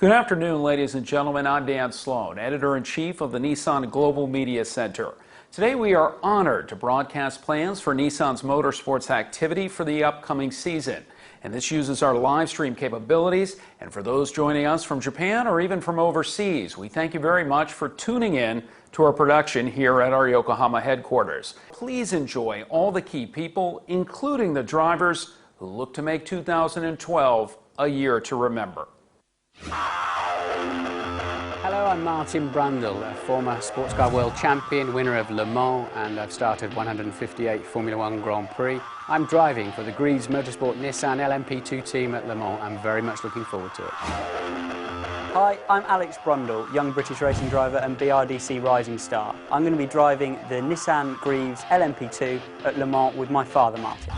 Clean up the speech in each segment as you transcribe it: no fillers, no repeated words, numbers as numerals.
Good afternoon, ladies and gentlemen. I'm Dan Sloan, Editor-in-Chief of the Nissan Global Media Center. Today we are honored to broadcast plans for Nissan's motorsports activity for the upcoming season. And this uses our live stream capabilities. And for those joining us from Japan or even from overseas, we thank you very much for tuning in to our production here at our Yokohama headquarters. Please enjoy all the key people, including the drivers who look to make 2012 a year to remember. Hello, I'm Martin Brundle, a former sports car world champion, winner of Le Mans, and I've started 158 Formula One Grand Prix. I'm driving for the Greaves Motorsport Nissan LMP2 team at Le Mans. I'm very much looking forward to it. Hi, I'm Alex Brundle, young British racing driver and BRDC rising star. I'm going to be driving the Nissan Greaves LMP2 at Le Mans with my father, Martin.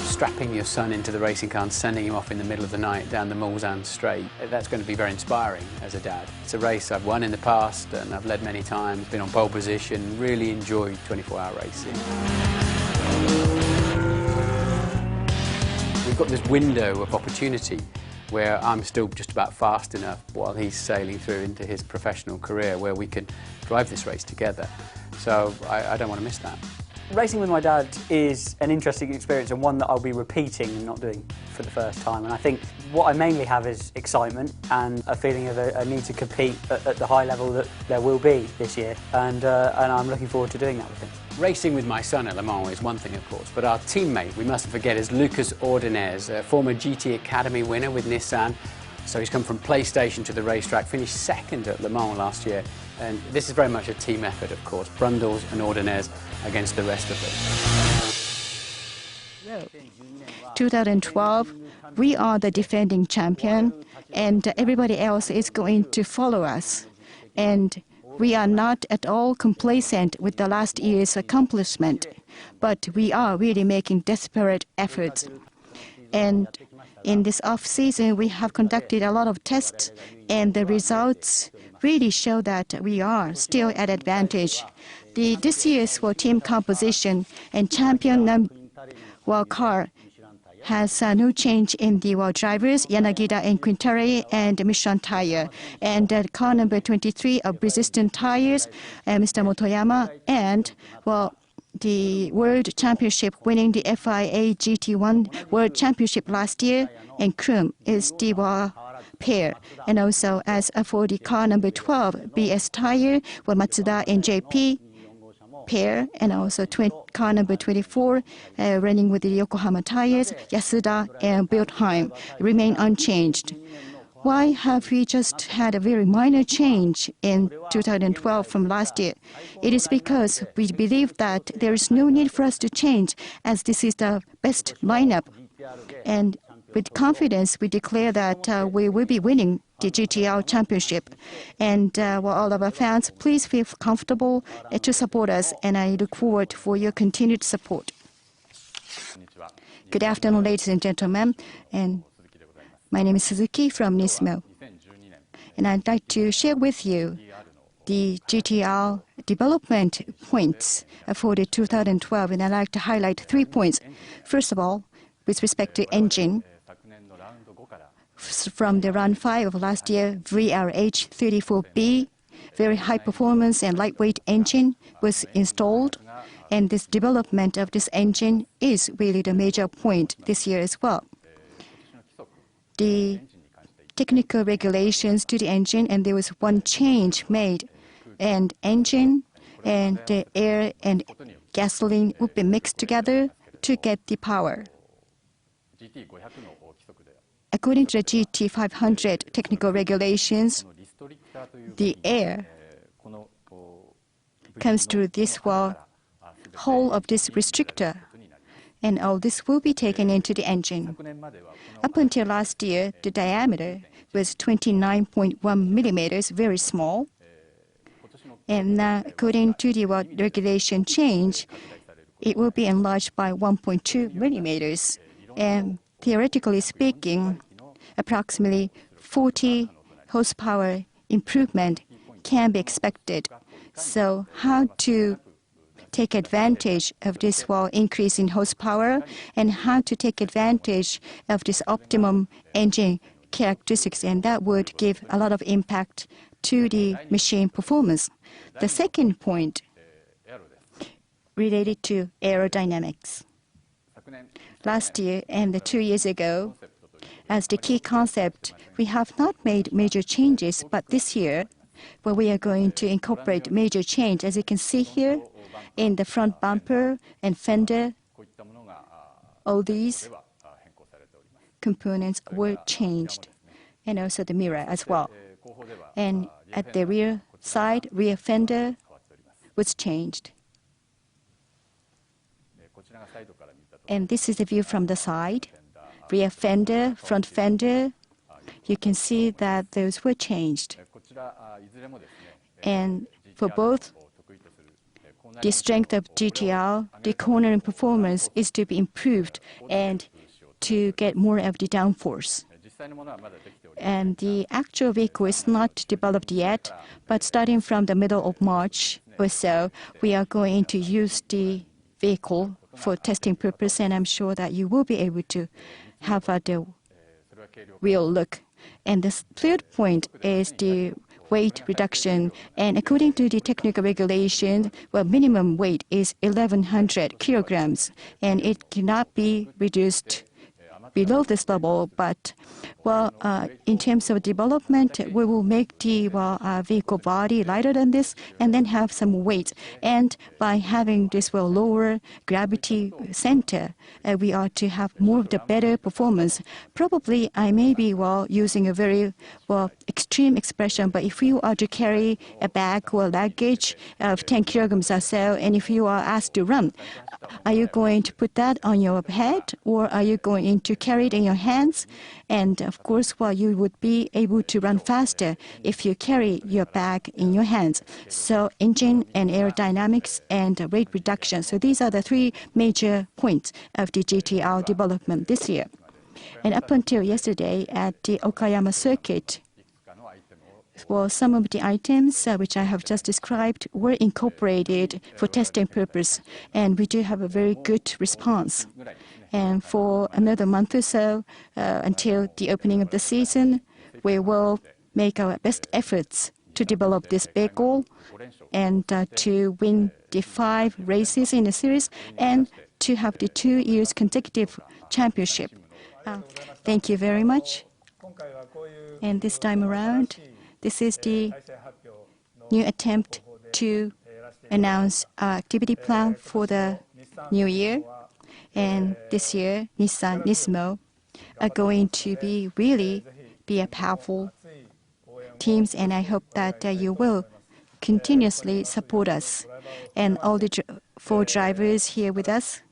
Strapping your son into the racing car and sending him off in the middle of the night down the Mulsanne Straight, that's going to be very inspiring as a dad. It's a race I've won in the past and I've led many times, been on pole position, really enjoyed 24-hour racing. We've got this window of opportunity where I'm still just about fast enough while he's sailing through into his professional career where we can drive this race together. So I don't want to miss that. Racing with my dad is an interesting experience and one that I'll be repeating and not doing for the first time. And I think what I mainly have is excitement and a feeling of a need to compete at the high level that there will be this year. And I'm looking forward to doing that with him. Racing with my son at Le Mans is one thing, of course, but our teammate, we mustn't forget, is Lucas Ordonez, a former GT Academy winner with Nissan. So he's come from PlayStation to the racetrack, finished second at Le Mans last year. And this is very much a team effort, of course, Brundles and Ordonez against the rest of them. 2012, we are the defending champion, and everybody else is going to follow us. And we are not at all complacent with the last year's accomplishment, but we are really making desperate efforts. And in this off-season, we have conducted a lot of tests, and the results really show that we are still at advantage. This year's team composition and champion car has no change in the drivers, Yanagida and Quintari and Michelin tire. And car number 23 of resistant tires, Mr. Motoyama, and the World Championship winning the FIA GT1 World Championship last year, and Krum is the pair. And also as for the car number 12, BS tire, Matsuda and JP pair, and also car number 24 running with the Yokohama tires, Yasuda and Biltheim remain unchanged. Why have we just had a very minor change in 2012 from last year? It is because we believe that there is no need for us to change, as this is the best lineup. And with confidence, we declare that we will be winning the GTR championship. And all of our fans, please feel comfortable to support us, and I look forward for your continued support. Good afternoon, ladies and gentlemen. And my name is Suzuki from NISMO. And I'd like to share with you the GTR development points for the 2012, and I'd like to highlight 3 points. First of all, with respect to engine, from the round 5 of last year, VRH34B, very high performance and lightweight engine was installed, and this development of this engine is really the major point this year as well. The technical regulations to the engine, and there was one change made, and engine and the air and gasoline would be mixed together to get the power. According to the GT500 technical regulations, the air comes through this hole of this restrictor, and all this will be taken into the engine. Up until last year, the diameter was 29.1 millimeters, very small. And now, according to the regulation change, it will be enlarged by 1.2 millimeters. And theoretically speaking, approximately 40 horsepower improvement can be expected. So how to take advantage of this increase in horsepower and how to take advantage of this optimum engine characteristics, and that would give a lot of impact to the machine performance. The second point related to aerodynamics. Last year and 2 years ago, as the key concept, we have not made major changes, but this year, we are going to incorporate major change. As you can see here, in the front bumper and fender, all these components were changed, and also the mirror as well. And at the rear side, rear fender was changed. And this is the view from the side. Rear fender, front fender, you can see that those were changed. And for both, the strength of GTR, the cornering performance is to be improved and to get more of the downforce. And the actual vehicle is not developed yet, but starting from the middle of March or so, we are going to use the vehicle for testing purpose, and I'm sure that you will be able to have the real look. And the third point is the weight reduction. And according to the technical regulation, minimum weight is 1,100 kilograms, and it cannot be reduced below this level. But in terms of development, we will make the vehicle body lighter than this, and then have some weight. And by having this lower gravity center, we are to have more of the better performance. Probably I may be using a very extreme expression, but if you are to carry a bag or luggage of 10 kilograms or so, and if you are asked to run, are you going to put that on your head, or are you going to carry it in your hands? And of course, you would be able to run faster if you carry your bag in your hands. So engine and aerodynamics and weight reduction. So these are the three major points of the GTR development this year. And up until yesterday at the Okayama circuit, some of the items which I have just described were incorporated for testing purpose, and we do have a very good response. And for another month or so, until the opening of the season, we will make our best efforts to develop this vehicle and to win the 5 races in the series and to have the 2 years consecutive championship. Thank you very much. And this time around, this is the new attempt to announce our activity plan for the new year. And this year, Nissan, NISMO are going to really be a powerful teams, and I hope that you will continuously support us. And all the 4 drivers here with us,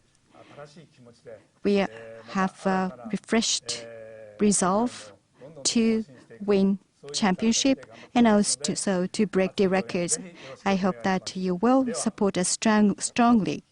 we have a refreshed resolve to win championship and also to break the records. I hope that you will support us strongly.